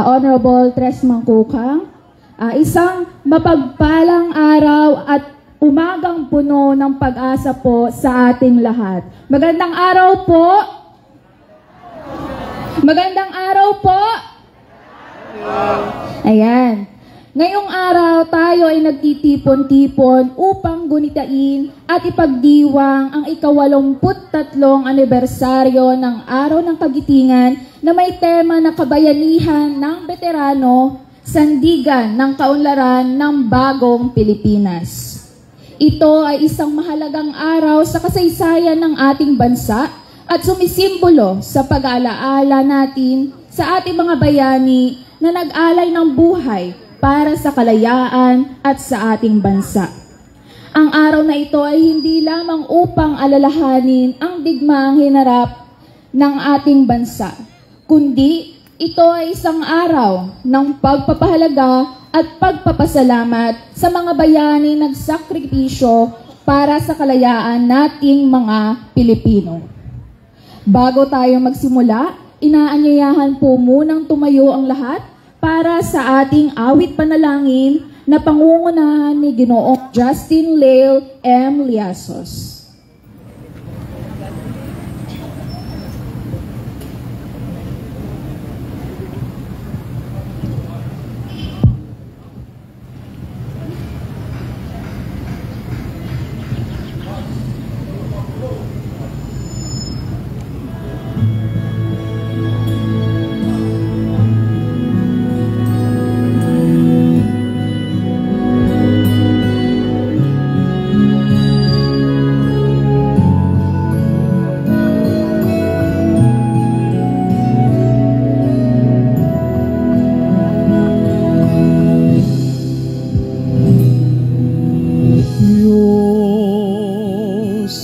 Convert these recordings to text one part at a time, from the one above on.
Honorable Tres Mangkukang. Isang mapagpalang araw at umagang puno ng pag-asa po sa ating lahat. Magandang araw po! Magandang araw po! Ayan. Ngayong araw, tayo ay nagtitipon-tipon upang gunitain at ipagdiwang ang ika-83 anibersaryo ng Araw ng Kagitingan na may tema na kabayanihan ng veterano, sandigan ng kaunlaran ng bagong Pilipinas. Ito ay isang mahalagang araw sa kasaysayan ng ating bansa at sumisimbolo sa pag-aalaala natin sa ating mga bayani na nag-alay ng buhay para sa kalayaan at sa ating bansa. Ang araw na ito ay hindi lamang upang alalahanin ang digmaang hinarap ng ating bansa, kundi ito ay isang araw ng pagpapahalaga at pagpapasalamat sa mga bayani nagsakripisyo para sa kalayaan nating mga Pilipino. Bago tayo magsimula, inaanyayahan po munang tumayo ang lahat para sa ating awit panalangin na pangungunahan ni Ginoong Justin Leal M. Liasos.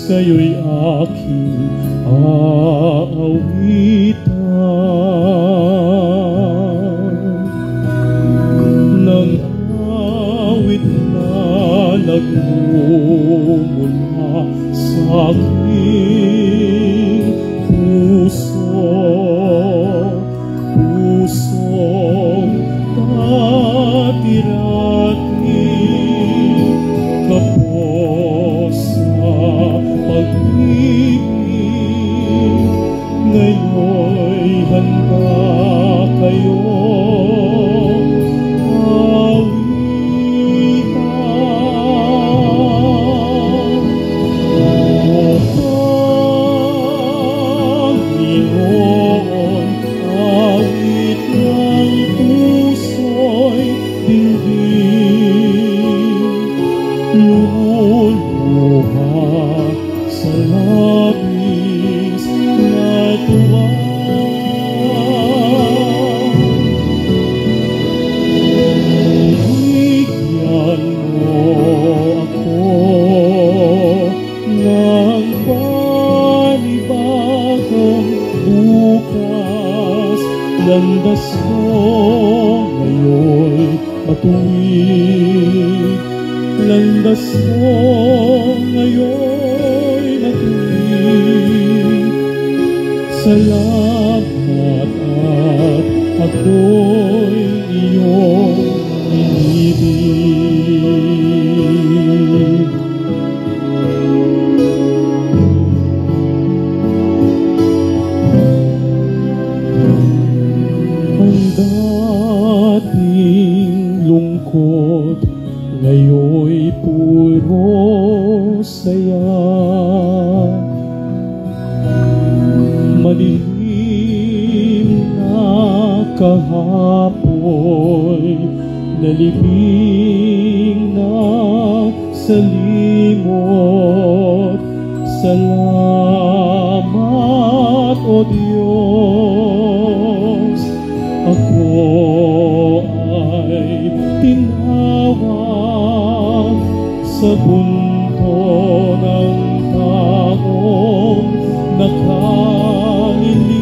Kayo'y aking aawitan ng awit na nagmumula sa aking pusong dati-rati kapos pag-ibig, ngayon'y handa kayo awitan. O Panginoon, awit ng puso'y dinggin, luluha sa labis na tuwa. Bigyan mo ako ng panibagong bukas, landas ko ngayon'y matuwid, landas mo ngayon matuwid. Salamat at ako'y iyong inibig. Ang dating lungkot ngayon'y puro saya, madilim na kahapoy, nalibing na sa limot. Salamat, O Diyos, ako ay tinawag sa bunto ng taong nakalilimot.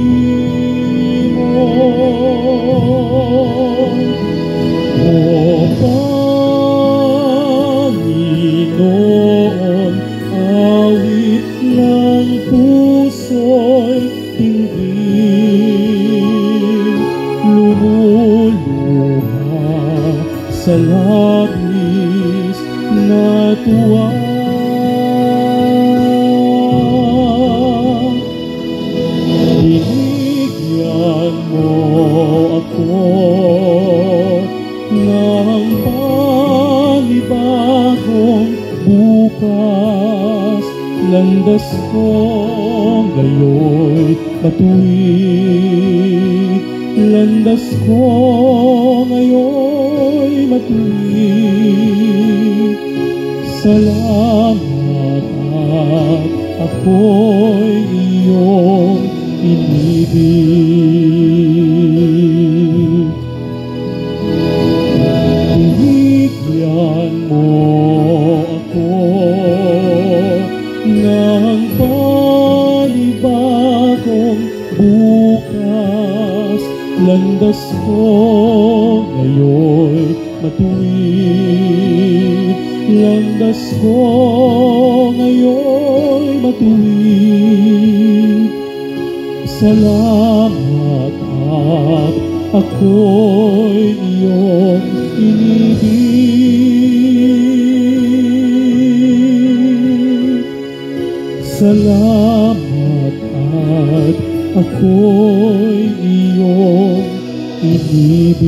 O Panginoon, awit ng puso'y tinggin, lumuhod sa labis na tuwa. Binigyan mo ako ng panibagong bukas. Landas ko ngayon matuwid. Landas ko ngayon matuwid. Salamat at ako'y iyong inibig. Binigyan mo ako ng panibagong bukas. Landas ko ngayon matuwid. Landas ko ngayon matuwid. Salamat at ako'y iyong inibig. Salamat at ako'y iyong inibig.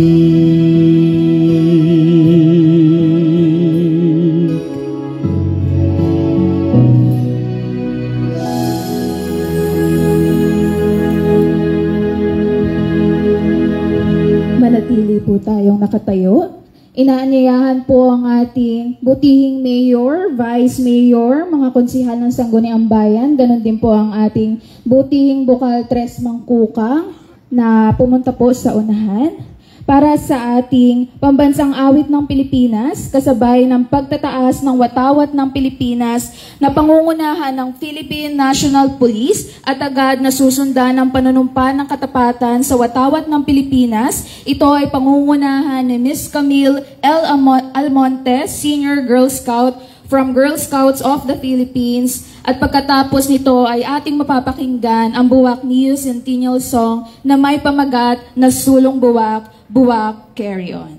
Manatili po tayong nakatayo. Inaanyayahan po ang ating butihing mayor, vice mayor, mga konsihal ng Sangguniang Bayan. Ganon din po ang ating butihing bukal tres mangkukang na pumunta po sa unahan para sa ating pambansang awit ng Pilipinas, kasabay ng pagtataas ng watawat ng Pilipinas na pangungunahan ng Philippine National Police at agad na susundan ng panunumpa ng katapatan sa watawat ng Pilipinas. Ito ay pangungunahan ni Ms. Camille L. Almonte, Senior Girl Scout from Girl Scouts of the Philippines. At pagkatapos nito ay ating mapapakinggan ang Buwak New Centennial Song na may pamagat na Sulong Buwak, Buwak, Carry On.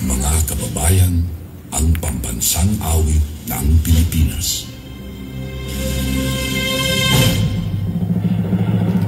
Mga kababayan, ang pambansang awit ng Pilipinas.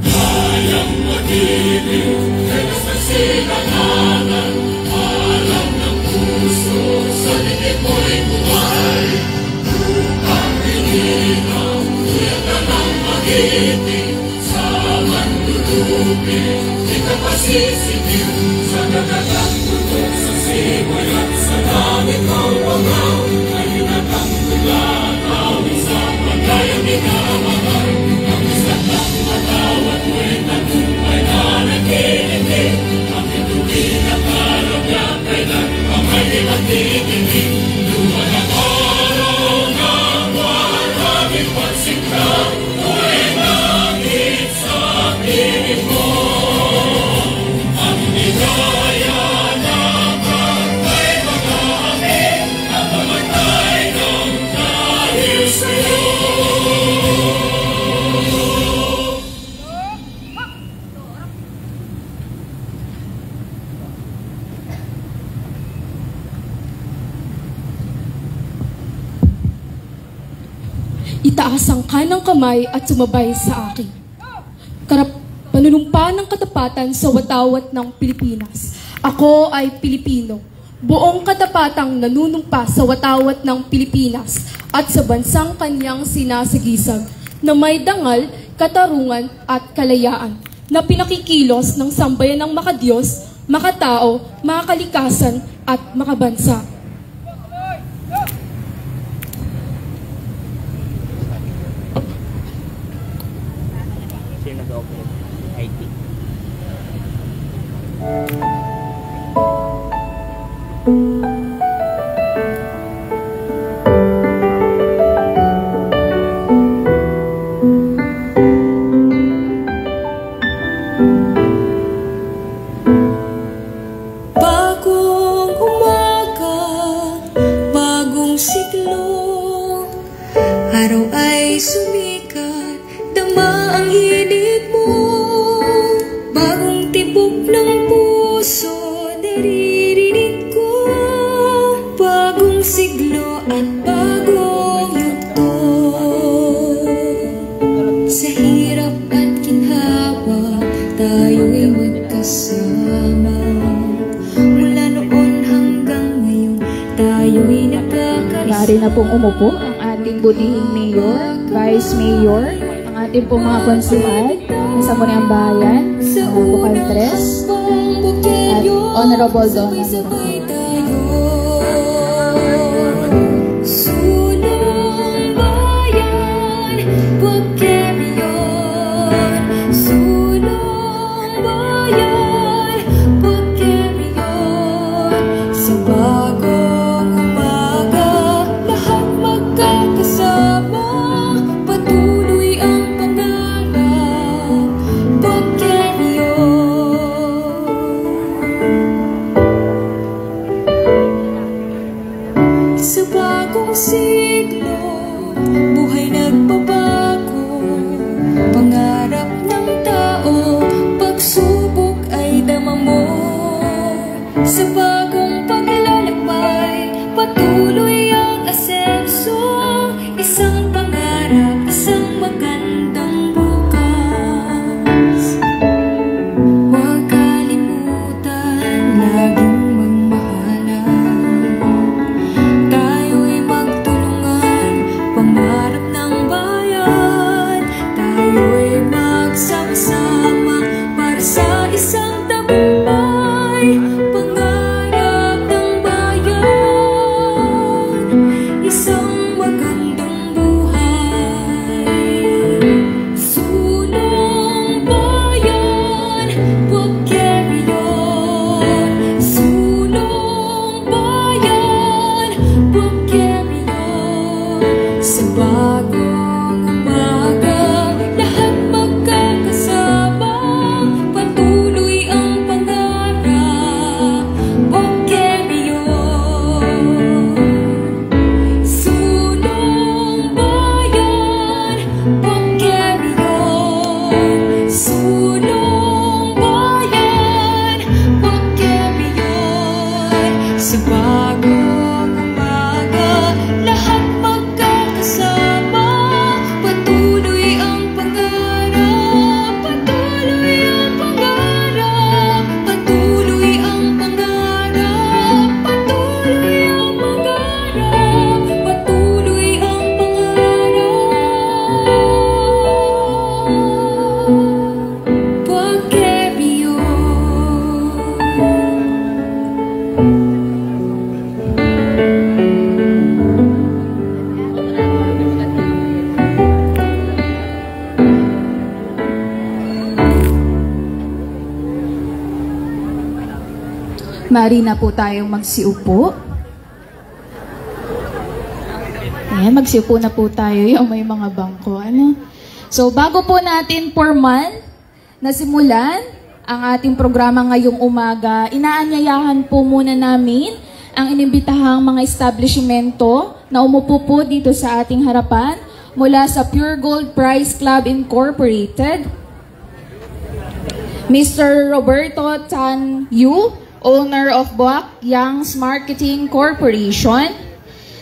Hayang mag-ibig, tegas na sinangalan, alam ng puso, sa likid mo'y buhay. Upang inilang, tuyag ka ng mag-ibig, sa mandulupin, di ka pasisigiw, sa nagagang tutok sa simoy at sa langit ng pangaw, ay hinatang tulan, awit sa pagkayang minamahal, ang isang ng matawat mo'y nagtupay na nagkilindi, ang ituloy na karapyan, kailan ang may Itaas ang kanang kamay at sumabay sa akin. Panunumpa ng katapatan sa watawat ng Pilipinas. Ako ay Pilipino. Buong katapatang nanunumpa sa watawat ng Pilipinas at sa bansang kanyang sinasagisag na may dangal, katarungan at kalayaan na pinakikilos ng sambayan ng makadiyos, makatao, makakalikasan at makabansa. Bagong umaga, bagong siglo, araw ay sumikat, dama ang init mo. Bagong tibok ng puso, naririnig ko. Bagong siglo at bagong yugto. Sa hirap at ginhawa, tayo'y magkasama. Mula noon hanggang ngayon, tayo'y nagkakaisa. Maaari na pong umupo ang ating budihing mayor, vice mayor, ang ating pong mga konsulat, ang Sangguniang Bayan, ang Bukal Tres, at Honorable Donna. Sabay tayo. Sulong bayan, huwag carry-on. Sulong bayan, huwag carry-on. Sa bagong umaga, lahat magkakasama. Patuloy ang pangarap, huwag carry-on. Sa bagong siglo, buhay nagbabago. Pangarap ng tao, pagsubok ay dama mo. Sa bagong paglalakbay, patuloy ang asenso. Isang pangarap, isang magandang bukas. Huwag kalimutan, laging magmahalan. Tayo'y magtulungan, pangarap ng bayan. Tayo'y magsama-sama para sa isang tagumpay. Pangarap ng bayan, isang magandang buhay. Sulong bayan, huwag carry-on. Sulong bayan, huwag carry-on. Sa bagong umaga, lahat magkakasama. Patuloy ang pangarap, huwag carry-on. Sulong bayan, huwag carry-on. Sulong bayan, huwag carry-on. Sa bagong umaga, lahat magkakasama. Patuloy ang pangarap, patuloy ang pangarap. Patuloy ang pangarap, patuloy ang pangarap. Patuloy ang pangarap, huwag carry-on. Maaari na po tayong magsiupo. Ayan, magsiupo na po tayo yung may mga bangko. Ano? So, bago po natin formal na simulan ang ating programa ngayong umaga, inaanyayahan po muna namin ang inimbitahang mga establishmento na umupo po dito sa ating harapan mula sa Pure Gold Prize Club Incorporated, Mr. Roberto Tan Yu, owner of Buak Young's Marketing Corporation,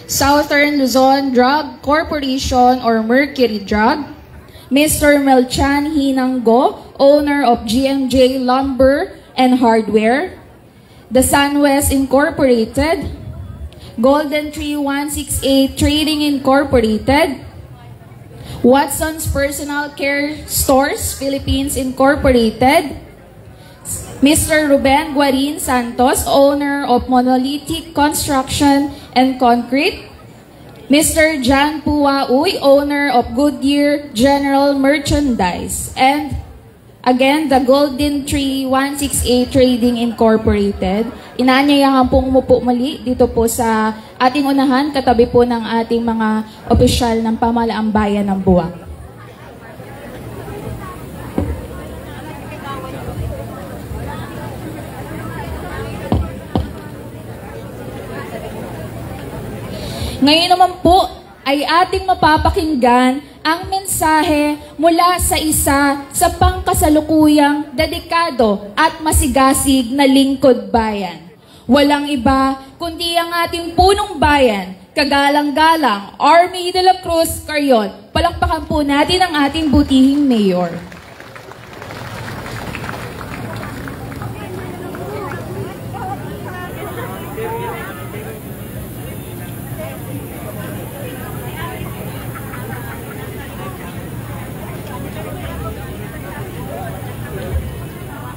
Southern Luzon Drug Corporation or Mercury Drug, Mr. Melchan Hinanggo, owner of GMJ Lumber and Hardware, The SunWest Incorporated, Golden Tree 168 Trading Incorporated, Watson's Personal Care Stores Philippines Incorporated, Mr. Ruben Guarin Santos, owner of Monolithic Construction and Concrete, Mr. John Pua Uy, owner of Goodyear General Merchandise, and again, the Golden Tree 168 Trading Incorporated. Inaanyayahan pong umupo muli dito po sa ating unahan, katabi po ng ating mga opisyal ng pamahalaang bayan ng Buwak. Ngayon naman po ay ating mapapakinggan ang mensahe mula sa isa sa pangkasalukuyang dedikado at masigasig na lingkod bayan. Walang iba kundi ang ating punong bayan, kagalang-galang Army de la Cruz Carrion. Palakpakan po natin ang ating butihing mayor.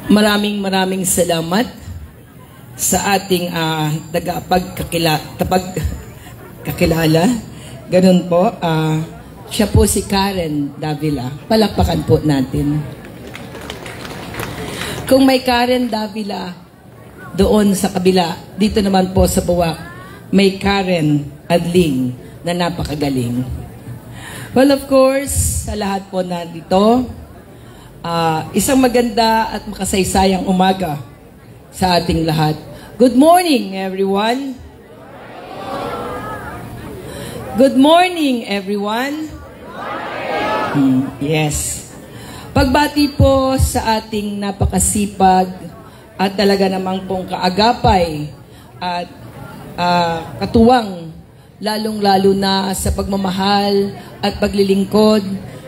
Maraming salamat sa ating kakilala. Ganun po, siya po si Karen Davila. Palakpakan po natin. Kung may Karen Davila doon sa kabila, dito naman po sa Buwak, may Karen Adling na napakagaling. Well, of course, sa lahat po na dito, isang maganda at makasaysayang umaga sa ating lahat. Good morning, everyone. Good morning, everyone. Yes. Pagbati po sa ating napakasipag at talaga namang pong kaagapay at katuwang, lalong-lalo na sa pagmamahal at paglilingkod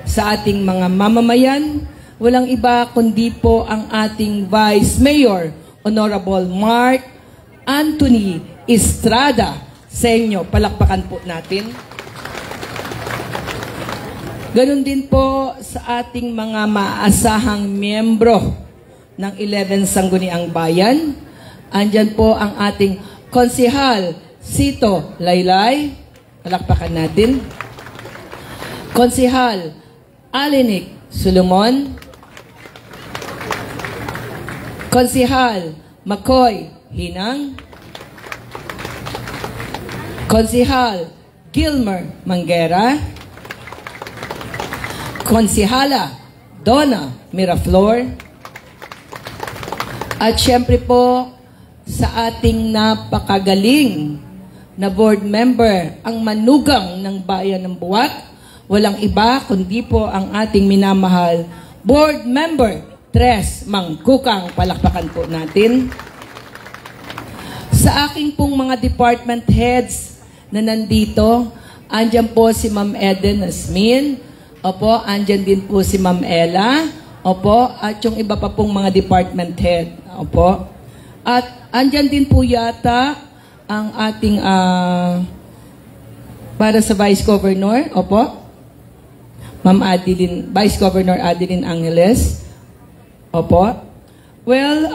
sa ating mga mamamayan. Walang iba kundi po ang ating Vice Mayor, Honorable Mark Anthony Estrada. Sa inyo, palakpakan po natin. Ganon din po sa ating mga maaasahang miyembro ng 11 Sangguniang Bayan. Andyan po ang ating Konsehal Sito Laylay. Palakpakan natin. Konsehal Alinik Solomon. Konsehal Makoy Hinang, Konsehal Gilmer Manguera, Konsehala Donna Miraflor, at syempre po sa ating napakagaling na board member, ang manugang ng bayan ng Buwak, walang iba kundi po ang ating minamahal board member, Tres Mangkukang. Palakpakan po natin. Sa aking pong mga department heads na nandito, andyan po si Ma'am Eden Asmin. Opo, andyan din po si Ma'am Ella. Opo, at yung iba pa pong mga department head. Opo. At andyan din po yata ang ating para sa Vice Governor. Opo. Ma'am Adeline, Vice Governor Adeline Angeles. Opo. Well,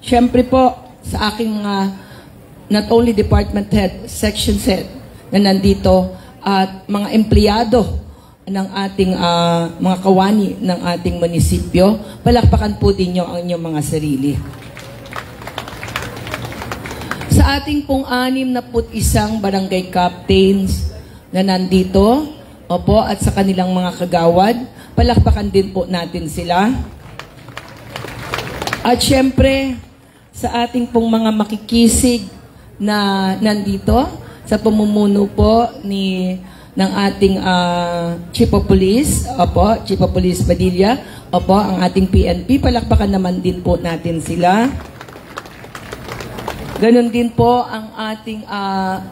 syempre po, sa aking mga, not only department head, section head, na nandito, at mga empleyado ng ating mga kawani ng ating munisipyo, palakpakan po din nyo ang inyong mga sarili. Sa Sa ating pong 61 barangay captains na nandito, opo, at sa kanilang mga kagawad, palakpakan din po natin sila. At syempre, sa ating pong mga makikisig na nandito, sa pamumuno po ng ating Chief of Police, opo, Chief of Police Padilla, opo, ang ating PNP, palakpakan naman din po natin sila. Ganon din po ang ating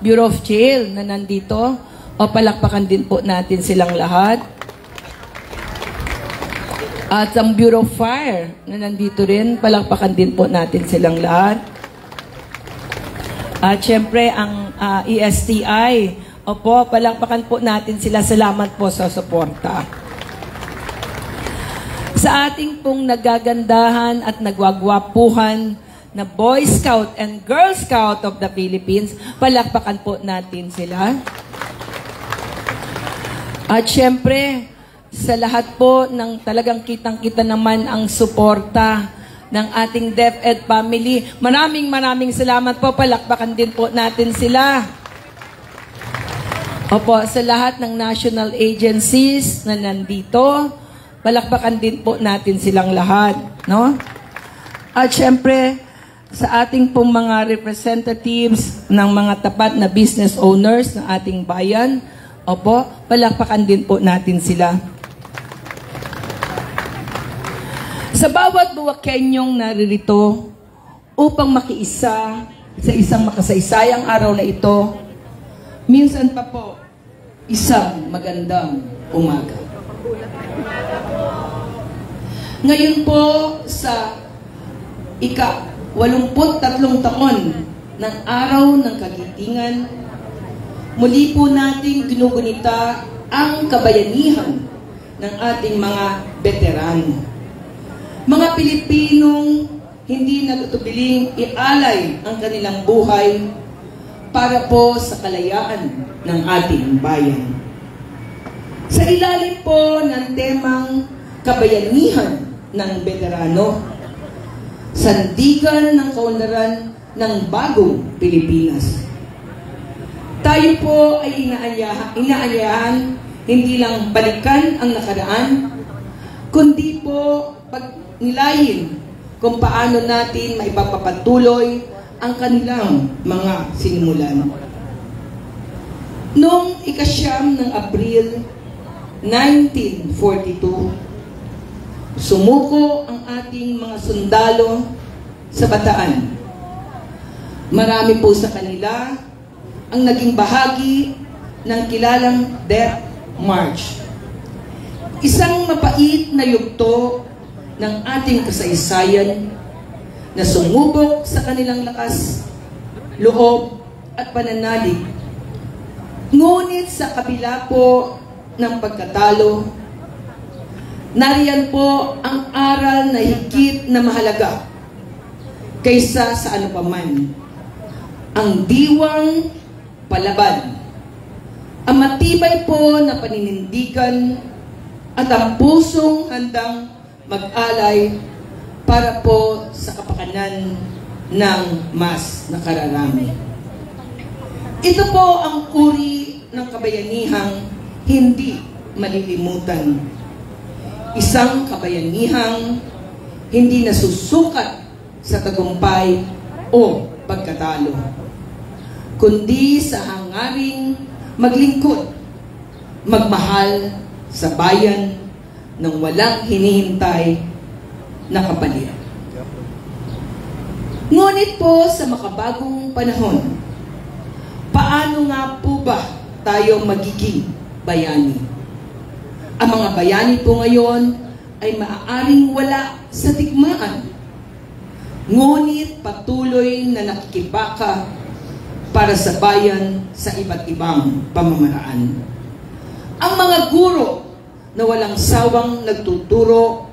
Bureau of Jail na nandito, o palakpakan din po natin silang lahat. At ang Bureau of Fire na nandito rin, palakpakan din po natin silang lahat. At syempre ang ESTI, opo, palakpakan po natin sila. Salamat po sa suporta. Sa ating pong nagagandahan at nagwagwapuhan na Boy Scout and Girl Scout of the Philippines, palakpakan po natin sila. At syempre, sa lahat po ng talagang kitang-kita naman ang suporta ng ating DepEd family, maraming salamat po, palakpakan din po natin sila. Opo, sa lahat ng national agencies na nandito, palakpakan din po natin silang lahat, no? At syempre, sa ating pong mga representatives ng mga tapat na business owners ng ating bayan, opo, palakpakan din po natin sila. Sa bawat Buwakenyong naririto upang makiisa sa isang makasaysayang araw na ito, minsan pa po, isang magandang umaga. Ngayon po sa ika-83 taon ng araw ng kagitingan, muli po nating ginugunita ang kabayanihan ng ating mga veterano. Mga Pilipinong hindi natutubiling ialay ang kanilang buhay para po sa kalayaan ng ating bayan. Sa ilalim po ng temang kabayanihan ng veterano, sandigan ng kaunlaran ng bagong Pilipinas. Tayo po ay inaanyayahan hindi lang balikan ang nakaraan, kundi po pagnilayin kung paano natin maipapatuloy ang kanilang mga sinimulan. Noong ika-9 ng Abril 1942, sumuko ang ating mga sundalo sa Bataan. Marami po sa kanila ang naging bahagi ng kilalang Death March. Isang mapait na yugto ng ating kasaysayan na sumubok sa kanilang lakas, loob at pananalig. Ngunit sa kabila po ng pagkatalo, nariyan po ang aral na higit na mahalaga kaysa sa anupaman. Ang diwang palaban, ang matibay po na paninindigan at ang pusong handang mag-alay para po sa kapakanan ng mas nakararami. Ito po ang uri ng kabayanihang hindi malilimutan. Isang kabayanihang hindi nasusukat sa tagumpay o pagkatalo, kundi sa hangaring maglingkod, magmahal sa bayan ng walang hinihintay na kapalit. Ngunit po sa makabagong panahon, paano nga po ba tayo magiging bayani? Ang mga bayani po ngayon ay maaaring wala sa digmaan, ngunit patuloy na nakikibaka para sa bayan sa iba't ibang pamamaraan. Ang mga guro na walang sawang nagtuturo,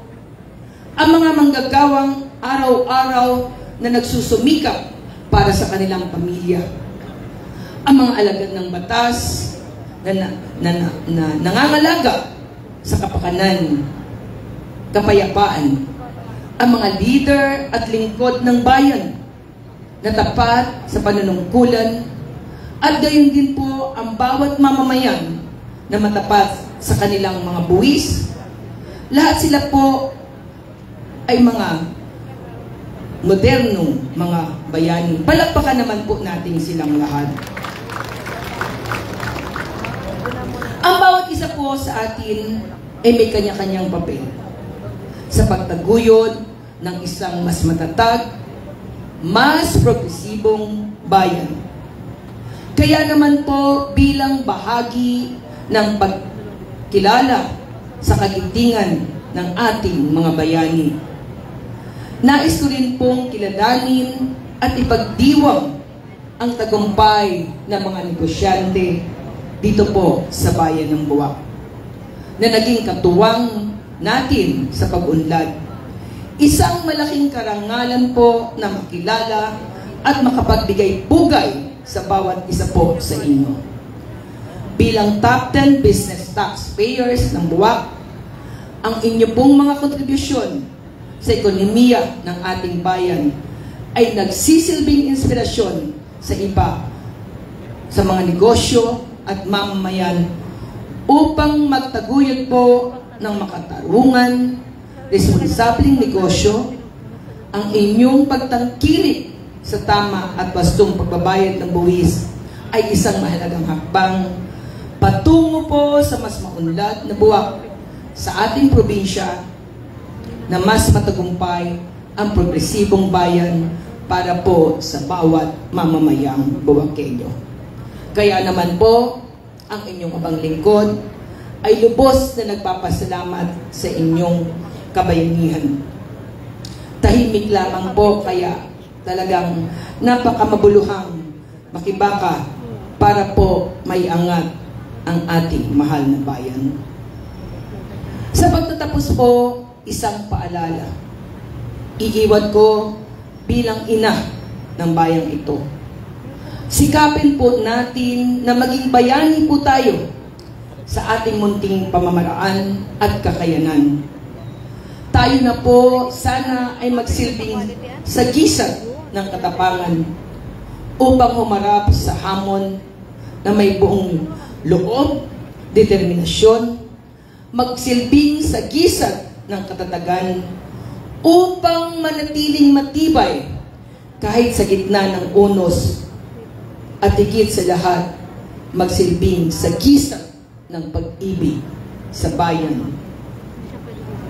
ang mga manggagawang araw-araw na nagsusumikap para sa kanilang pamilya, ang mga alagad ng batas na nangangalaga sa kapakanan, kapayapaan, ang mga leader at lingkod ng bayan, na tapat sa panunungkulan, at gayon din po ang bawat mamamayan na matapat sa kanilang mga buwis. Lahat sila po ay mga modernong mga bayani. Palakpakan naman po natin silang lahat. Ang bawat isa po sa atin ay may kanya-kanyang papel sa pagtaguyod ng isang mas matatag, mas progresibong bayan. Kaya naman po bilang bahagi ng pagkilala sa kagitingan ng ating mga bayani, nais ko rin pong kilalanin at ipagdiwang ang tagumpay ng mga negosyante dito po sa bayan ng Buwak, na naging katuwang natin sa pag-unlad. Isang malaking karangalan po na makilala at makapagbigay bugay sa bawat isa po sa inyo. Bilang top 10 business taxpayers ng Buwak, ang inyo pong mga kontribusyon sa ekonomiya ng ating bayan ay nagsisilbing inspirasyon sa iba, sa mga negosyo at mamamayan upang magtaguyod po ng makatarungan, responsableng negosyo. Ang inyong pagtangkilik sa tama at wastong pagbabayad ng buwis ay isang mahalagang hakbang patungo po sa mas maunlad na Buwak sa ating probinsya, na mas matagumpay ang progresibong bayan para po sa bawat mamamayang Buwakenyo. Kaya naman po, ang inyong abang lingkod ay lubos na nagpapasalamat sa inyong kabayanihan. Tahimik lamang po, kaya talagang napakamabuluhang makibaka para po may angat ang ating mahal na bayan. Sa pagtatapos po, isang paalala. Iiwan ko bilang ina ng bayang ito. Sikapin po natin na maging bayani po tayo sa ating munting pamamaraan at kakayanan. Tayo na po sana ay magsilbing sagisag ng katapangan upang humarap sa hamon na may buong loob, determinasyon, magsilbing sagisag ng katatagan upang manatiling matibay kahit sa gitna ng unos, at higit sa lahat, magsilbing sagisag ng pag-ibig sa bayan.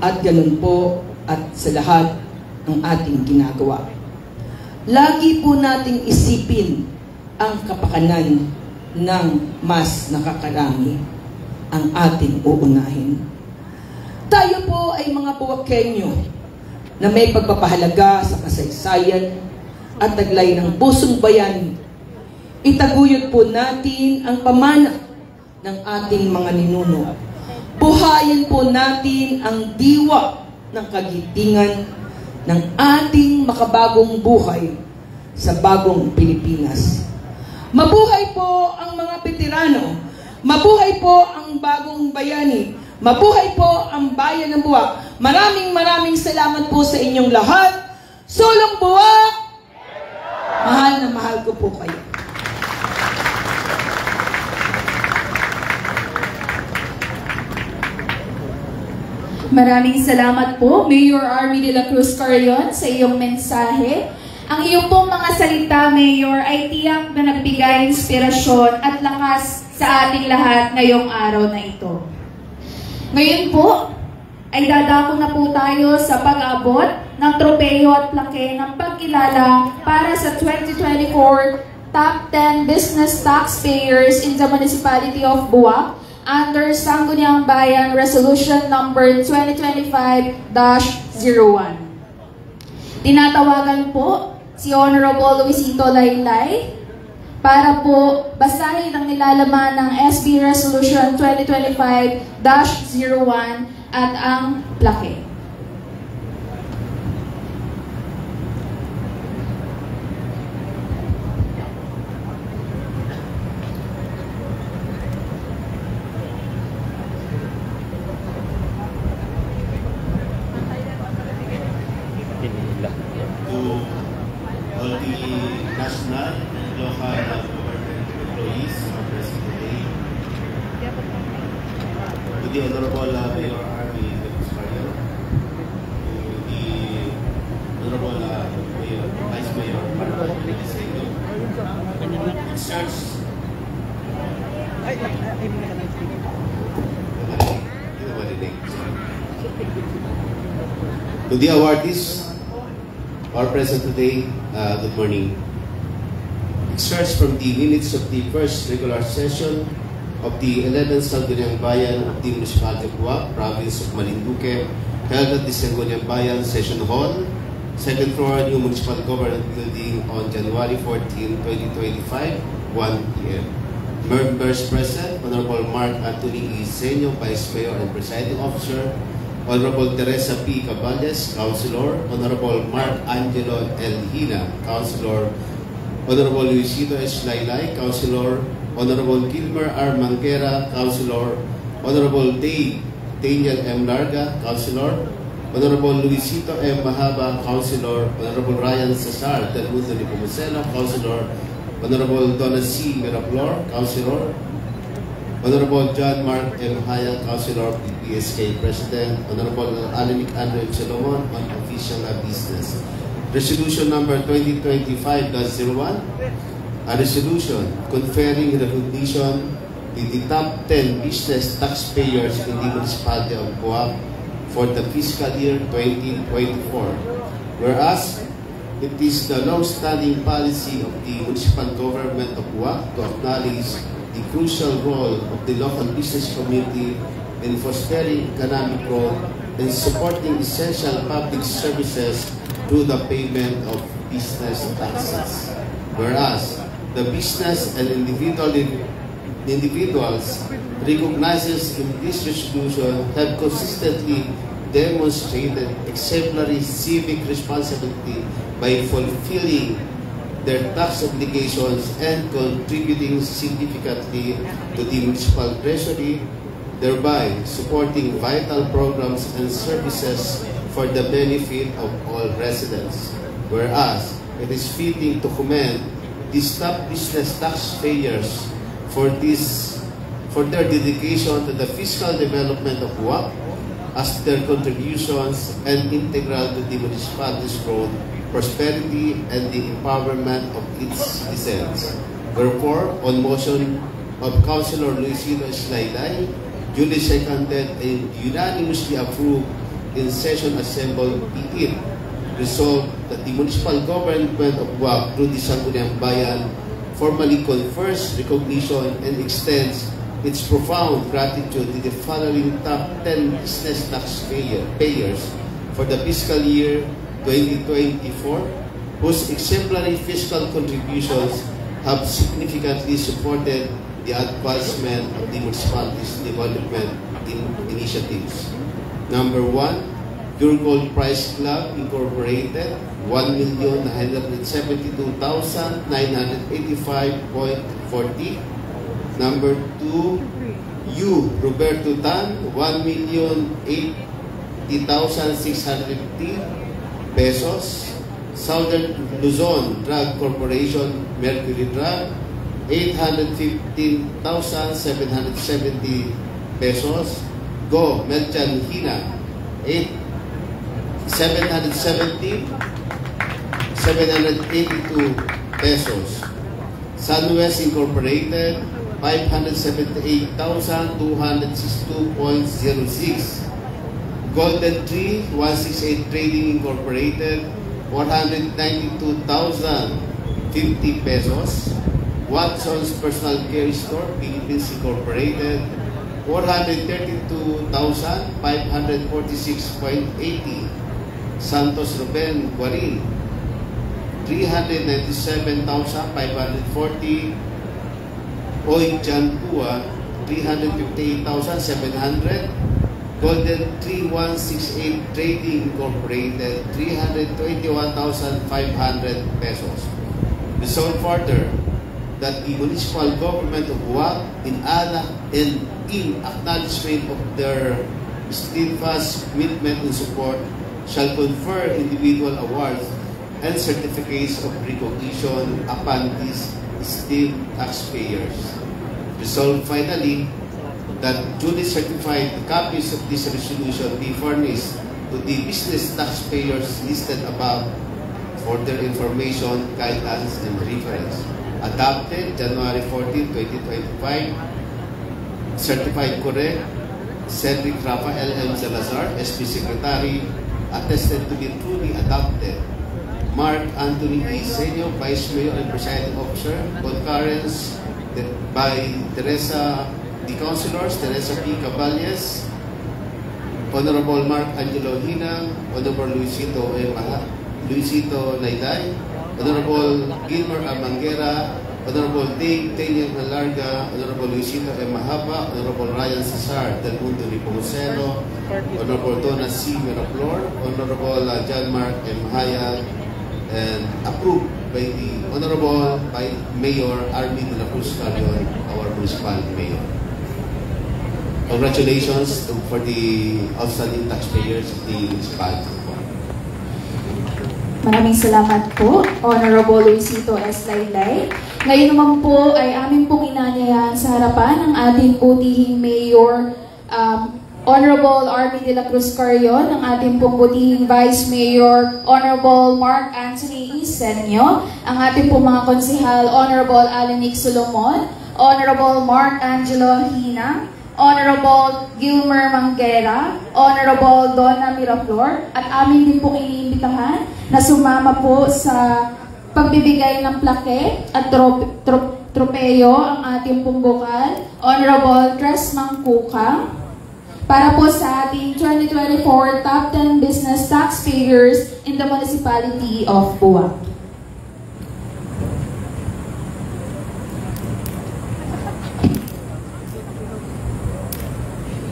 At ganun po at sa lahat ng ating ginagawa. Lagi po nating isipin ang kapakanan ng mas nakakarami ang ating uunahin. Tayo po ay mga Buwakenyo na may pagpapahalaga sa kasaysayan at taglay ng pusong bayani. Itaguyod po natin ang pamana ng ating mga ninuno. Buhayin po natin ang diwa ng kagitingan ng ating makabagong buhay sa bagong Pilipinas. Mabuhay po ang mga veterano. Mabuhay po ang bagong bayani. Mabuhay po ang bayan ng Buwak. Maraming salamat po sa inyong lahat. Sulong Buwak! Mahal na mahal ko po kayo. Maraming salamat po, Mayor Army de la Cruz Carrion, sa iyong mensahe. Ang iyong pong mga salita, Mayor, ay tiyak na nagbigay inspirasyon at lakas sa ating lahat ngayong araw na ito. Ngayon po, ay dadako na po tayo sa pag-abot ng tropeyo at plake ng pagkilala para sa 2024 Top 10 Business Taxpayers in the Municipality of Buwak under Sangguniang Bayan Resolution Number 2025-01. Tinatawagan po si Honorable Luisito Laylay para po basahin ang nilalaman ng SB Resolution 2025-01 at ang plake. all the national and local government employees who are present today, to the Honorable Mayor Army Capistario, to the Honorable Mayor, Vice Mayor Marco Belisario, concerns. To the awardees who are present today, good morning. Excerpts from the minutes of the first regular session of the 11th Sangguniang Bayan of the Municipality of Buwak, Province of Marinduque, held at the Sangguniang Bayan Session Hall, 2nd floor, New Municipal Government Building on January 14, 2025, 1 p.m. Members present, Honorable Mark Anthony E. Senyo, Vice Mayor and Presiding Officer, Honorable Teresa P. Caballes, Councilor, Honorable Mark Angelo L. Hina, Councilor, Honorable Luisito S. Laylay, Councilor, Honorable Gilmer R. Manguera, Councilor, Honorable Daniel M. Larga, Councilor, Honorable Luisito M. Mahaba, Councilor, Honorable Ryan Cesar del Mundo de Pomoceno, Councilor, Honorable Donna C. Mirablor, Councilor, Honorable John Mark M. Haya, Councilor, PPSK President, Honorable Alenic Andrew Solomon on official business. Resolution number 2025-01, a resolution conferring recognition with the top 10 business taxpayers in the municipality of Buwak for the fiscal year 2024. Whereas, it is the long-standing policy of the municipal government of Buwak to acknowledge the crucial role of the local business community in fostering economic growth and supporting essential public services through the payment of business taxes. Whereas, the business and individuals recognizes in this resolution have consistently demonstrated exemplary civic responsibility by fulfilling their tax obligations and contributing significantly to the municipal treasury, thereby supporting vital programs and services for the benefit of all residents. Whereas, it is fitting to commend these top business taxpayers for their dedication to the fiscal development of Buwak, as their contributions and integral to the municipality's growth, prosperity, and the empowerment of its citizens. Therefore, on motion of Councilor Luisito Laylay, duly seconded and unanimously approved in session assembled, be it resolved that the municipal government of Buwak through the Sangguniang Bayan formally confers recognition and extends its profound gratitude to the following top 10 business taxpayers for the fiscal year 2024, whose exemplary fiscal contributions have significantly supported the advancement of the municipality's development initiatives. Number 1, Pure Gold Prize Club Incorporated, 1,972,985.40. Number 2, U. Roberto Tan, 1,080,650 pesos. Southern Luzon Drug Corporation, Mercury Drug, 815,770 pesos. Go Melchan Hina, 782 pesos. Sunwest Incorporated, 578,262.06. Golden Tree 168 Trading Incorporated, 492,050 pesos. Watson's Personal Care Store Philippines Incorporated, 432,546.80. Santos Ruben Guarin, 397,540. Oy Janpua, 358,700. Golden Tree 168 Trading Incorporated, 321,500 pesos. Resolved further that the municipal government of Buwak, in acknowledgement of their steadfast commitment and support, shall confer individual awards and certificates of recognition upon these esteemed taxpayers. Resolved finally that duly certified copies of this resolution be furnished to the business taxpayers listed above for their information, guidance, and reference. Adopted January 14, 2025. Certified correct. Cedric Rafael M. Salazar, SP Secretary, attested to be truly adopted. Mark Anthony E. Senio, Vice Mayor and Presiding Officer. Concurrence by the Councilors, Teresa P. Caballes, Honorable Mark Angelo Hinang, Honorable Luisito Nayday, Honorable Gilmer Amangera, Honorable Dave Tenyang Malarga, Honorable Luisito M. Mahaba, Honorable Ryan Cesar Del Mundo Nepomuceno, Honorable Donna C. Miraflor, Honorable John Mark M. Hayat, and approved by the Honorable Mayor Army de la Cruz Carrion, our municipal mayor. Congratulations for the outstanding taxpayers of the municipality. Maraming salamat po, Honorable Luisito S. Laylay. Ngayon naman po ay aming pong inanyayahan sa harapan ng ating butihing Mayor, Honorable Army de la Cruz Carrion, ang ating pong butihing Vice Mayor, Honorable Mark Anthony Isenio, ang ating pong mga konsehal, Honorable Alenic Solomon, Honorable Mark Angelo Hinang, Honorable Gilmer Mangera, Honorable Donna Miraflor, at amin din pong iniimbitahan na sumama po sa pagbibigay ng plaque at tropeyo ang ating pong bukal, Honorable Tres Mangkukang, para po sa ating 2024 Top 10 Business Taxpayers in the Municipality of Buwak.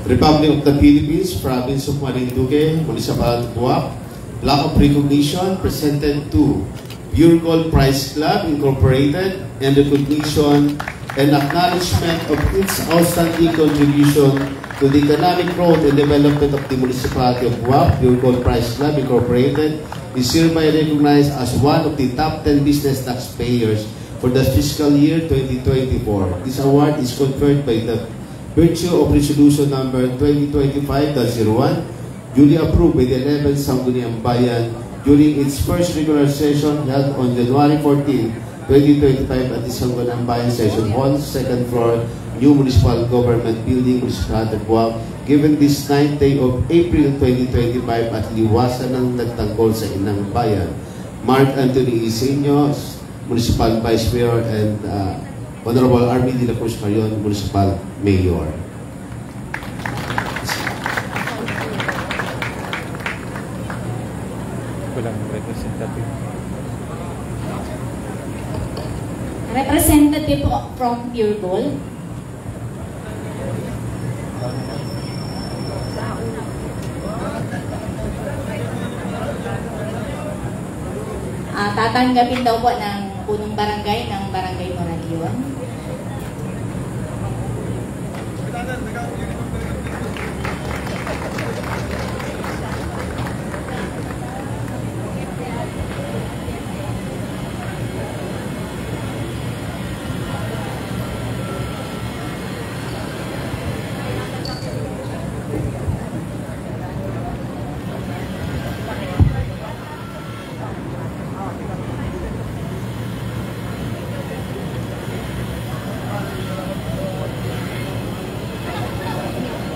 Republic of the Philippines, Province of Marinduque, Municipality of Buwak, plaque of recognition presented to Pure Gold Prize Club Incorporated and recognition and acknowledgement of its outstanding contribution to the economic growth and development of the Municipality of Buwak. Pure Gold Prize Club Incorporated is hereby recognized as one of the top 10 business taxpayers for the fiscal year 2024. This award is conferred by the virtue of Resolution Number 2025-01, duly approved by the 11th Sangguniang Bayan during its first regular session held on January 14, 2025 at the Sangguniang Bayan Session Hall, 2nd floor, New Municipal Government Building, Municipality of Buwak, given this 9th day of April 2025 at liwasan ng nagtanggol sa Inang Bayan. Mark Anthony Isenio, Municipal Vice Mayor, and Honorable Army de la Cruz Carrion, Municipal Mayor. Walang representative. Representative from Pure Gold. Tatanggapin daw po ng punong barangay ng Barangay Moragion.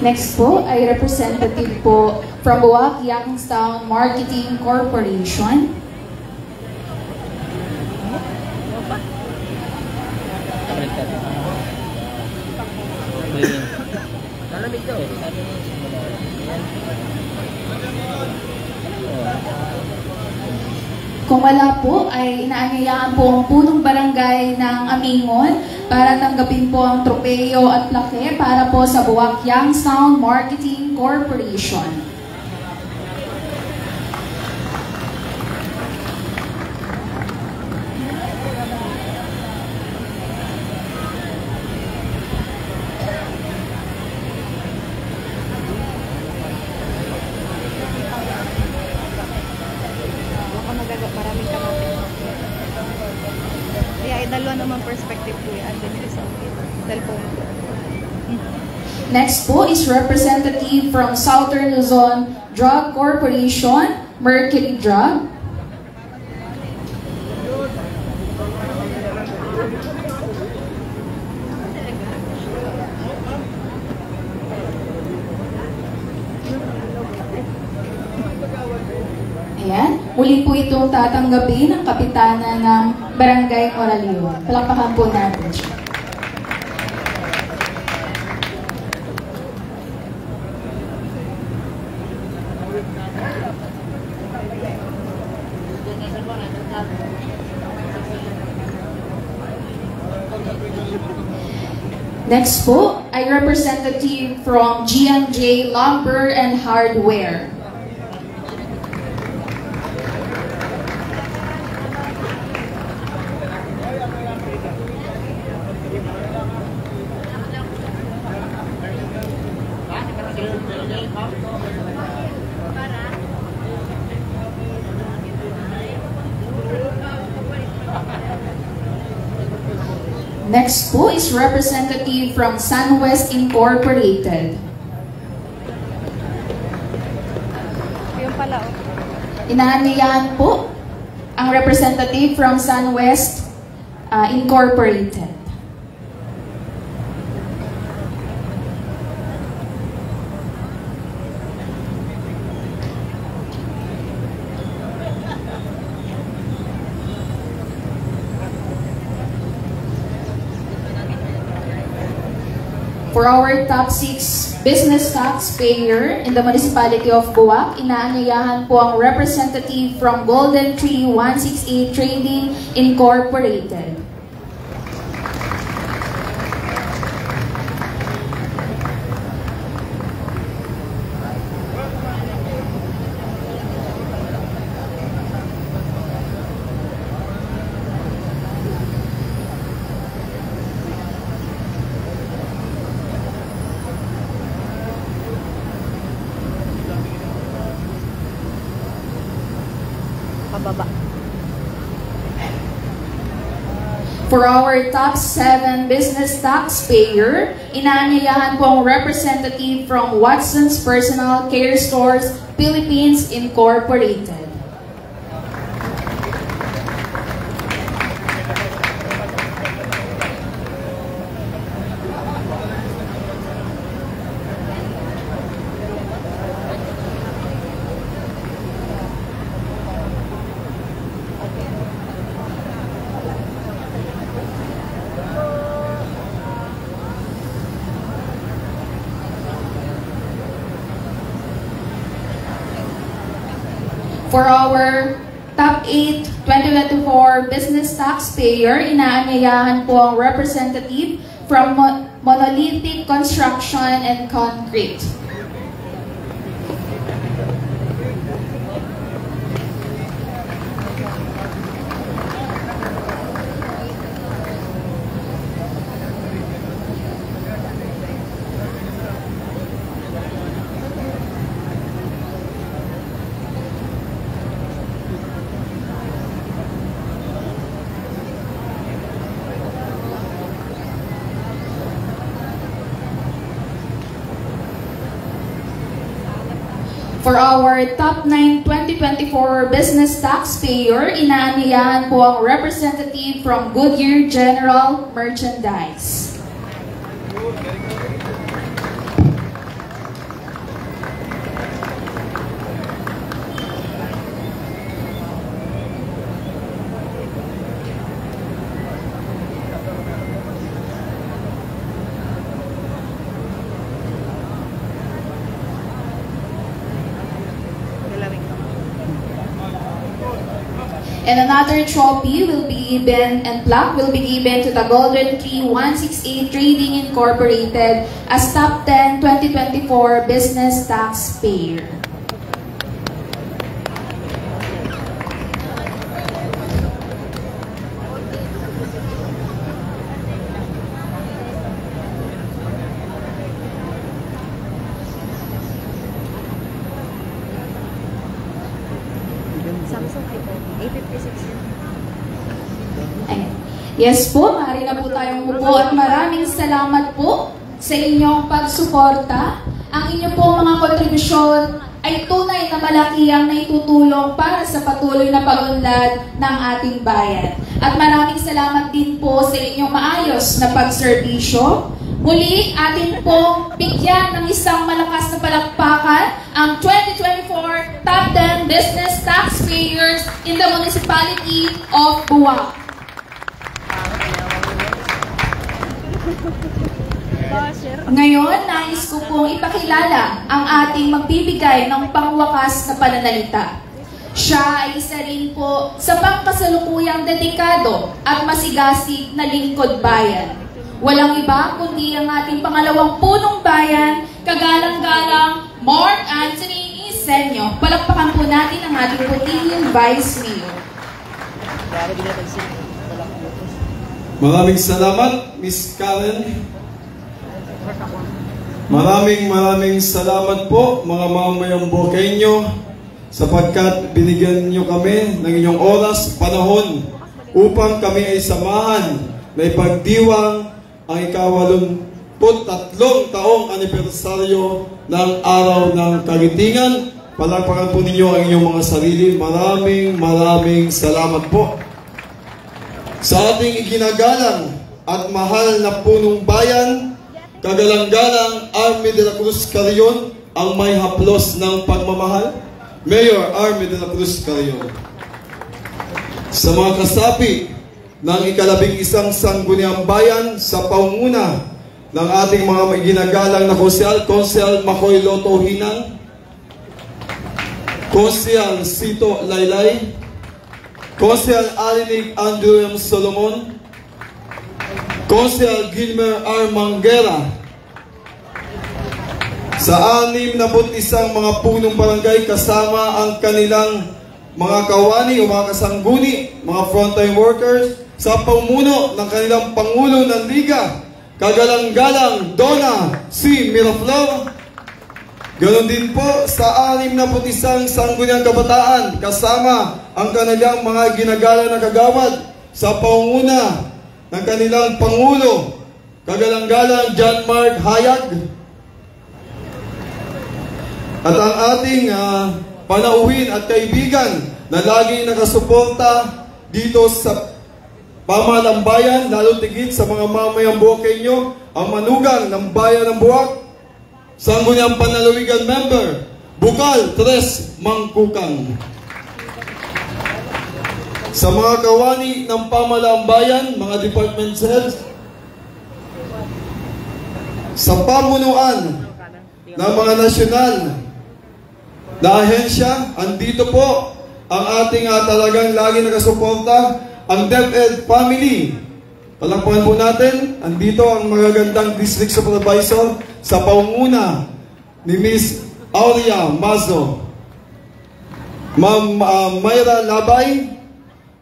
Next po ay representative po from Buwak Youngstown Marketing Corporation. Kung wala po, ay inaanyayahan po ang punong barangay ng Amingon para tanggapin po ang tropeyo at plaque para po sa Buwak Youngstown Marketing Corporation. Maraming dalawa naman perspective po yan. Andun yung isang cellphone ko. Next po is representative from Southern Luzon Drug Corporation, Mercury Drug. Ayan. Muli po itong tatanggapin ng kapitana ng Barangay Moraleon. Palakpakan po natin siya. Next po ay representative from G&J Lumber and Hardware. Next po is representative from SunWest Incorporated. Yung pala, oh. Inaanyayahan po ang representative from SunWest Incorporated. For our top 6 business taxpayer in the municipality of Buwak, inaanyayahan po ang representative from Golden Tree 168 Trading Incorporated. Pababa. For our top 7 business taxpayer, inaanyayahan po ang representative from Watson's Personal Care Stores Philippines Incorporated. For our top 8 2024 business taxpayer, inaanyayahan po ang representative from Monolithic Construction and Concrete. For our top 9 2024 business taxpayer, inaanyayahan po ang representative from Goodyear General Merchandise. And another trophy will be given and plaque will be given to the Golden Tree 168 Trading Incorporated as Top 10 2024 Business Taxpayer. Samsung iPhone, A56 yun. Ayan. Yes po, maaari na po tayong upo at maraming salamat po sa inyong pagsuporta. Ang inyong po mga kontribusyon ay tunay na malaki ang naitutulong para sa patuloy na pag-unlad ng ating bayan. At maraming salamat din po sa inyong maayos na pagserbisyo. Muli, atin pong bigyan ng isang malakas na palakpakan ang 2024 Top 10 Business Taxpayers in the Municipality of Buwak. Ngayon, nais ko pong ipakilala ang ating magbibigay ng pangwakas na pananalita. Siya ay isa rin po sa pangkasalukuyang dedikado at masigasig na lingkod bayan. Walang iba kundi ang ating pangalawang punong bayan, kagalang-galang Mark Anthony Isenyo. Palakpakan po natin ang ating putihing Vice Mayor. Maraming salamat, Miss Karen. Maraming salamat po mga mamamayang Boqueño sapagkat binigyan niyo kami ng inyong oras, panahon upang kami ay samahan na ipagdiwang ang ika-83 taong anibersaryo ng Araw ng Kagitingan. Palakpakan po ninyo ang inyong mga sarili. Maraming salamat po. Sa ating iginagalang at mahal na punong bayan, kagalang-galang Army de la Cruz Carrion, ang may haplos ng pagmamahal, Mayor Army de la Cruz Carrion. Sa mga kasapi ng ika-11 Sangguniang Bayan sa pangunguna ng ating mga ginagalang na Konsehal Makoy Loto Hinang, Konsehal Sito Laylay, Konsehal Alinig Andrew M. Solomon, Konsehal Gilmer R. Manguera, sa 61 mga punong barangay kasama ang kanilang mga kawani o mga kasangguni, mga frontline workers, sa pamuno ng kanilang Pangulo ng Liga, kagalang-galang Donna C. Miraflor. Ganon din po sa 61 sangguniang kabataan kasama ang kanilang mga ginagala na kagawad sa pangunguna ng kanilang Pangulo, kagalang-galang John Mark Hayag. At ang ating panauhin at kaibigan na laging nakasuporta dito sa pamahalang bayan, lalo tigit sa mga mamayang Boqueño, ang manugang ng bayan ng Buwak, Sangguniang Panlalawigan Member, Bukal Tres Mangkukang. Sa mga kawani ng pamahalang bayan, mga department heads, sa pamunuan ng mga nasyonal na ahensya, andito po ang ating talagang lagi nakasuporta, ang DepEd family. Palakpakan po natin, andito ang magagandang district supervisor sa pangunguna ni Miss Aurea Mazo, Ma'am Mayra Labay.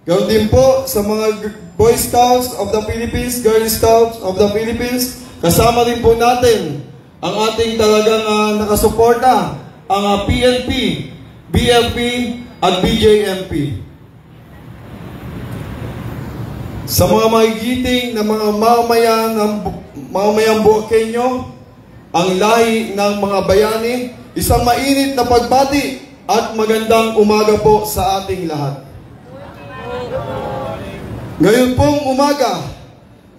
Ganoon din po sa mga Boy Scouts of the Philippines, Girl Scouts of the Philippines. Kasama rin po natin ang ating talagang nakasuporta, ang PNP, BFP at BJMP. Sa mga magigiting na mga mamamayang Boqueño, ang lahi ng mga bayani, isang mainit na pagbati at magandang umaga po sa ating lahat. Ngayon pong umaga,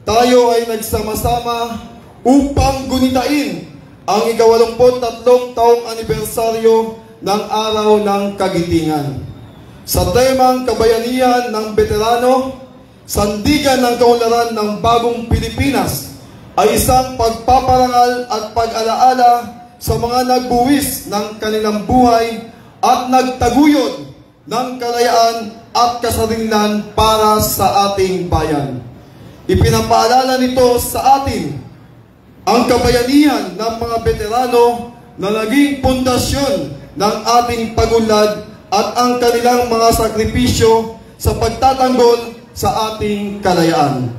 tayo ay nagsama-sama upang gunitain ang ika-83 taong anibersaryo ng Araw ng Kagitingan. Sa temang kabayanihan ng veterano, sandigan ng kaunlaran ng bagong Pilipinas ay isang pagpaparangal at pag-alaala sa mga nagbuwis ng kanilang buhay at nagtaguyod ng kalayaan at kasarinlan para sa ating bayan. Ipinapaalala nito sa atin ang kabayanihan ng mga veterano na naging pundasyon ng ating pagunlad at ang kanilang mga sakripisyo sa pagtatanggol sa ating kalayaan.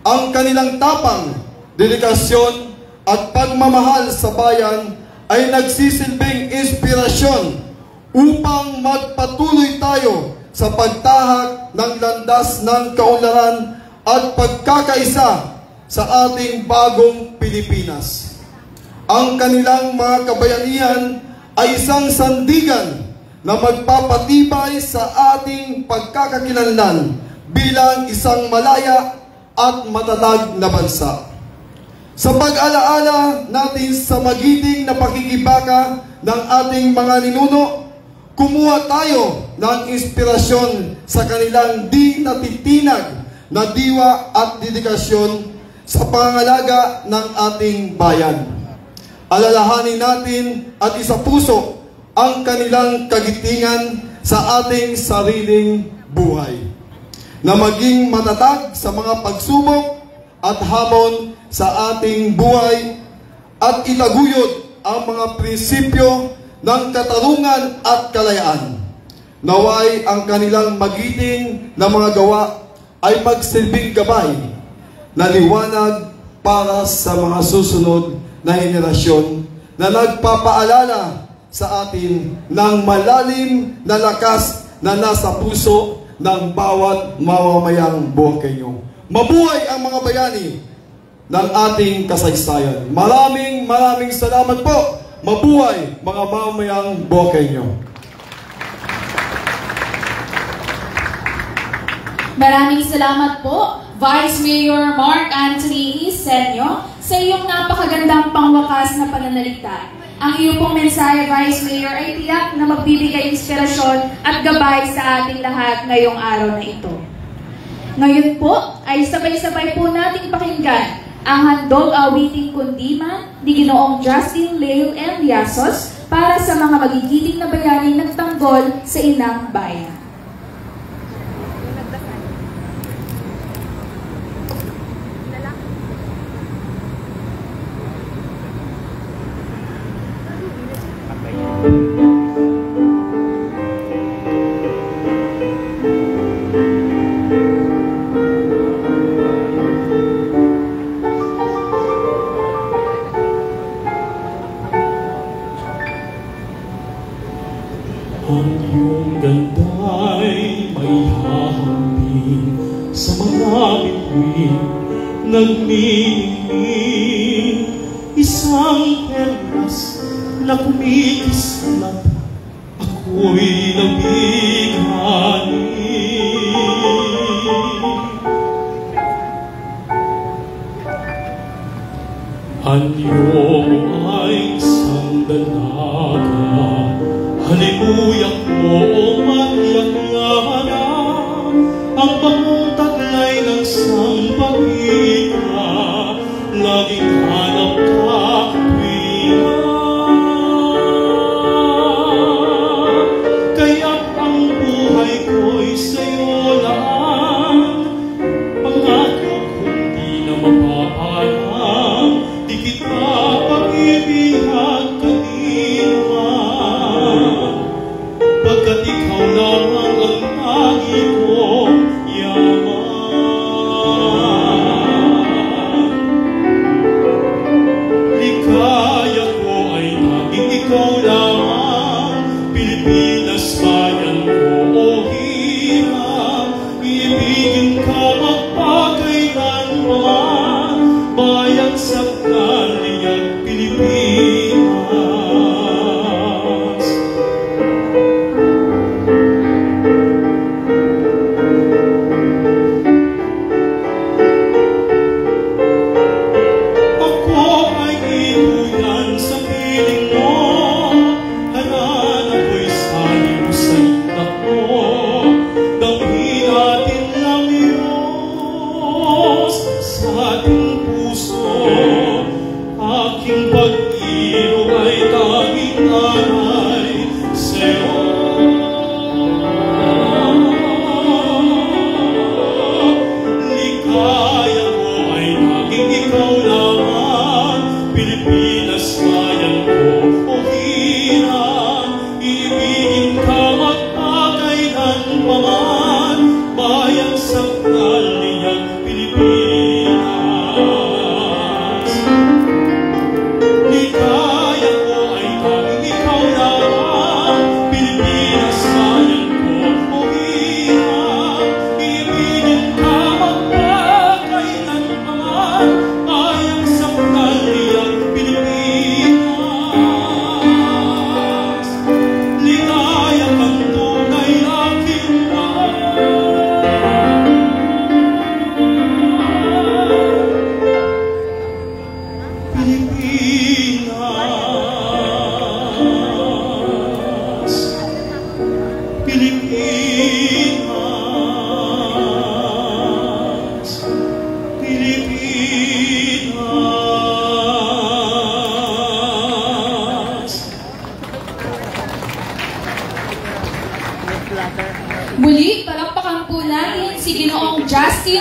Ang kanilang tapang, dedikasyon at pagmamahal sa bayan ay nagsisilbing inspirasyon upang magpatuloy tayo sa pagtahak ng landas ng kaunlaran at pagkakaisa sa ating bagong Pilipinas. Ang kanilang mga kabayanihan ay isang sandigan na magpapatibay sa ating pagkakakilanlan bilang isang malaya at matatag na bansa. Sa pag-alaala natin sa magiting na pakikibaka ng ating mga ninuno, kumuha tayo ng inspirasyon sa kanilang di natitinag na diwa at dedikasyon sa pangangalaga ng ating bayan. Alalahanin natin at isapuso ang kanilang kagitingan sa ating sariling buhay, na maging matatag sa mga pagsubok at hamon sa ating buhay at itaguyod ang mga prinsipyo ng katarungan at kalayaan. Naway ang kanilang magiting na mga gawa ay magsilbing gabay na liwanag para sa mga susunod na henerasyon na nagpapaalala sa atin ng malalim na lakas na nasa puso ng bawat mamamayang Buwakenyo. Mabuhay ang mga bayani ng ating kasaysayan. Maraming salamat po. Mabuhay mga mamamayang Buwakenyo. Maraming salamat po, Vice Mayor Mark Anthony Senyo, sa iyong napakagandang pangwakas na pananalita. Ang iyong pong mensahe, Vice Mayor, ay tiyak na magbibigay inspirasyon at gabay sa ating lahat ngayong araw na ito. Ngayon po ay sabay-sabay po nating pakinggan ang handog awiting kundiman ni Ginoong Justin Leil M. Diazos para sa mga magigiting na bayaning nagtanggol sa inang bayan. Ang iyong ganda'y may hahambing sa mga bituin nagmiming, isang perlas na kumikislap, ako'y nabigani. Anyo ay isang dalaga, halimuyak mo magyakyaga, ang bangong taglay ng sampagita, laging hanap ka tuwina. Kaya't ang buhay ko'y sa'yo lang, pangako kung di na mapaalam, di kita pag-ibig at kanina.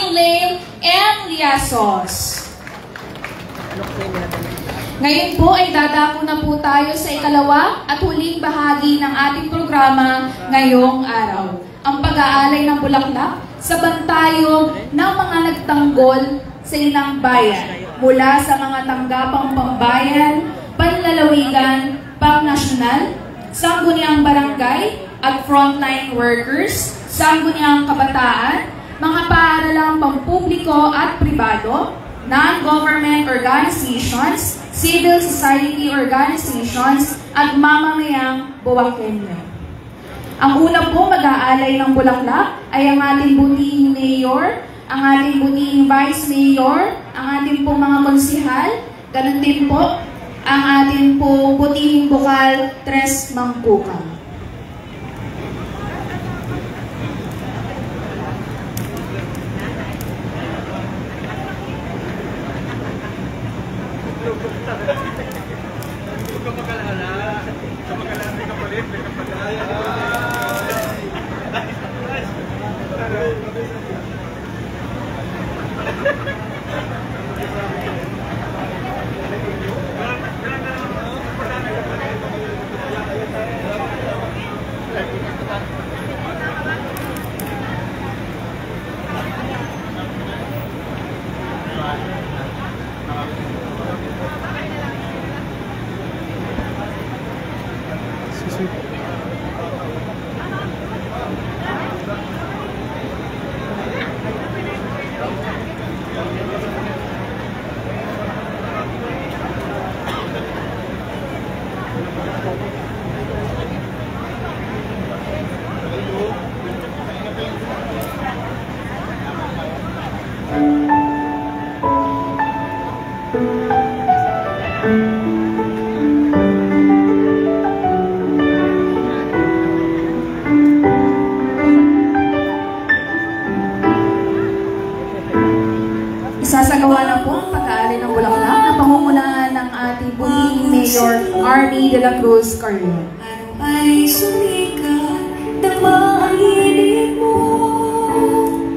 Arlene M. Liasos. Ngayon po ay dadako na po tayo sa ikalawa at huling bahagi ng ating programa ngayong araw. Ang pag-aalay ng bulaklak sa bantayo ng mga nagtanggol sa ilang bayan mula sa mga tanggapang pambayan, panlalawigan, pangnasyonal, sangguniang barangay at frontline workers, sangguniang kabataan, mga paaralang pampubliko at pribado, non-government organizations, civil society organizations, at mamamayang Buwakenyo. Ang una po mag-aalay ng bulaklak ay ang ating bunihing mayor, ang ating bunihing vice mayor, ang ating po mga konsihal, ganun din po ang ating po butihing bukal Tres Mangkukan. Isasagawa na po ang pag-aalay ng bulaklak na pangungulahan ng ating bunihing Mayor Arnie de la Cruz Carrion. Araw ay sumikat, dama ang hilig mo,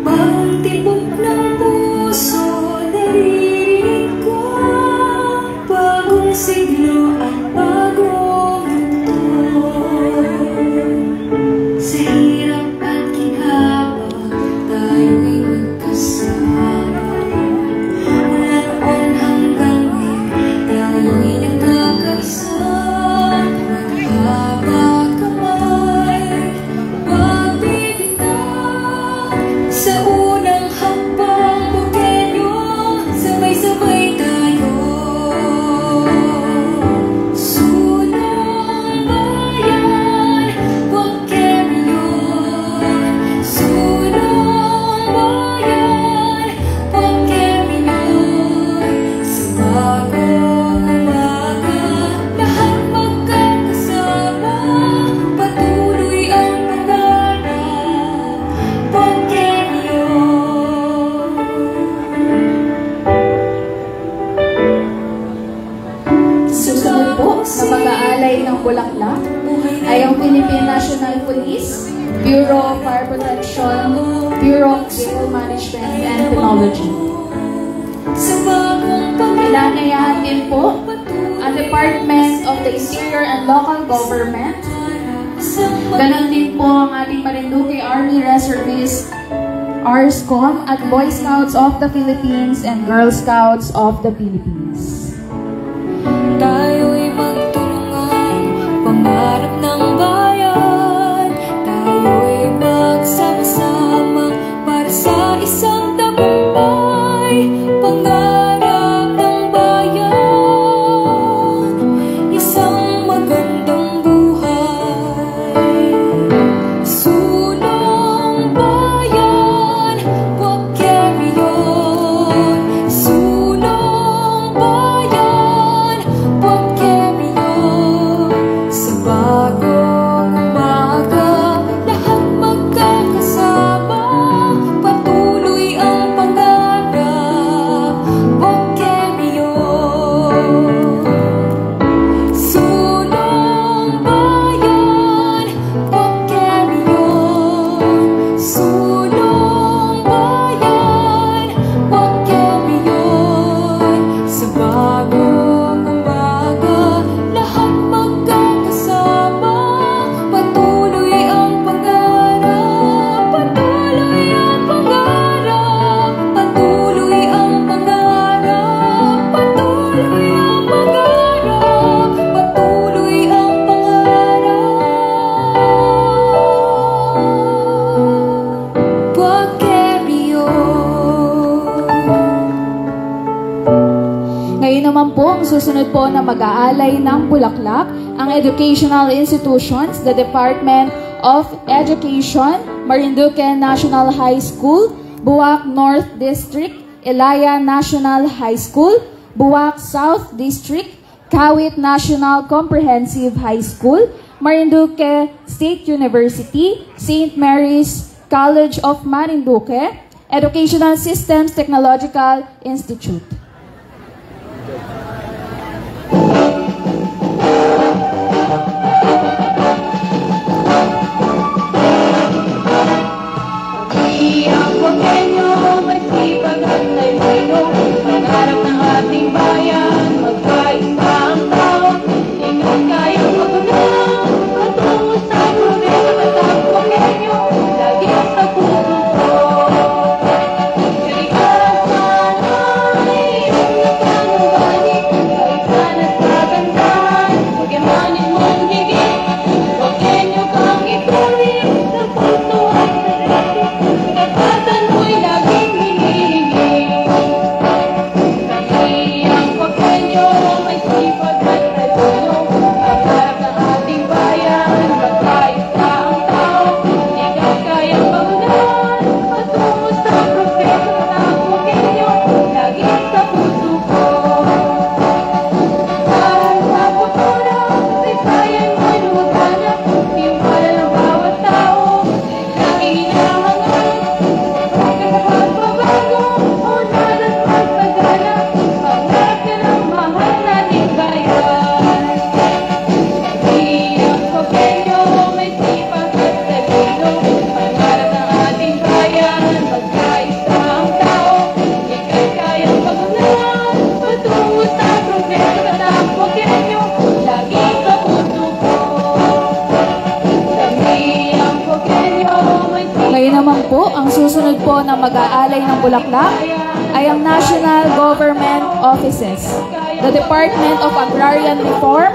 bagong tibok ng puso, naririnig ko, bagong siglo at bagong mundo. Sa hirap at ginhawa, tayo'y magkasama. Bulaklak ay ang Philippine National Police, Bureau of Fire Protection, Bureau of Civil Management and Technology. Ilanayahan din po ang Department of the Interior and Local Government. Ganon din po ang ating Marinduque Army Reservists, RSCOM at Boy Scouts of the Philippines and Girl Scouts of the Philippines. Tayo'y magtulungan, pangarap ng bayan. Tayo'y magsama-sama para sa isang tagumpay. Pangarap ng bayan, isang magandang buhay. Sulong bayan, huwag carry-on. Sulong bayan, huwag carry-on. Sa naman po ang susunod po na mag-aalay ng bulaklak, ang educational institutions, the Department of Education, Marinduque National High School, Buwak North District, Elaya National High School, Buwak South District, Kawit National Comprehensive High School, Marinduque State University, St. Mary's College of Marinduque, Educational Systems Technological Institute. Naman po, ang susunod po na mag-aalay ng bulaklak ay ang National Government Offices, the Department of Agrarian Reform,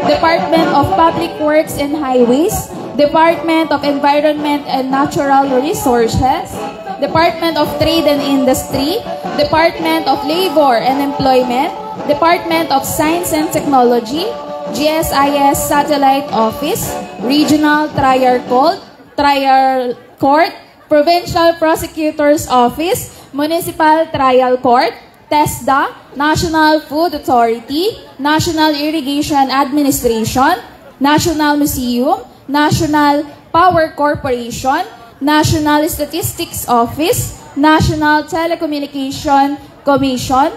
Department of Public Works and Highways, Department of Environment and Natural Resources, Department of Trade and Industry, Department of Labor and Employment, Department of Science and Technology, GSIS Satellite Office, Regional Trial Court, Provincial Prosecutor's Office, Municipal Trial Court, TESDA, National Food Authority, National Irrigation Administration, National Museum, National Power Corporation, National Statistics Office, National Telecommunication Commission,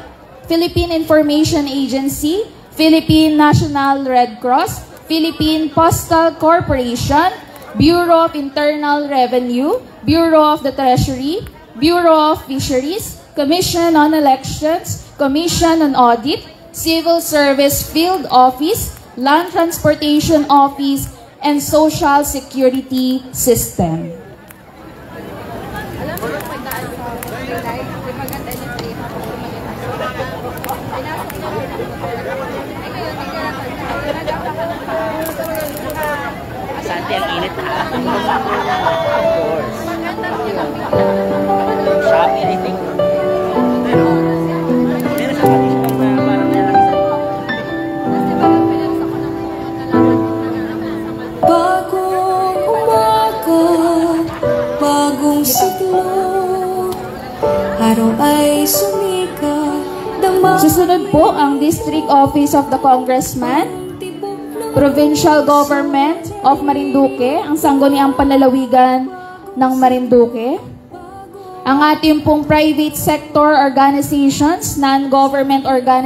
Philippine Information Agency, Philippine National Red Cross, Philippine Postal Corporation, Bureau of Internal Revenue, Bureau of the Treasury, Bureau of Fisheries, Commission on Elections, Commission on Audit, Civil Service Field Office, Land Transportation Office, and Social Security System. Santi, ang init na. Of course. Shopee, I think. Meron sa parang nalaki sa... Bagong umaga, bagong siglo, araw ay sumikat. Susunod po ang District Office of the Congressman, Provincial Government of Marinduque, ang sangguniang panlalawigan ng Marinduque. Ang ating pong private sector organizations, non-government organizations,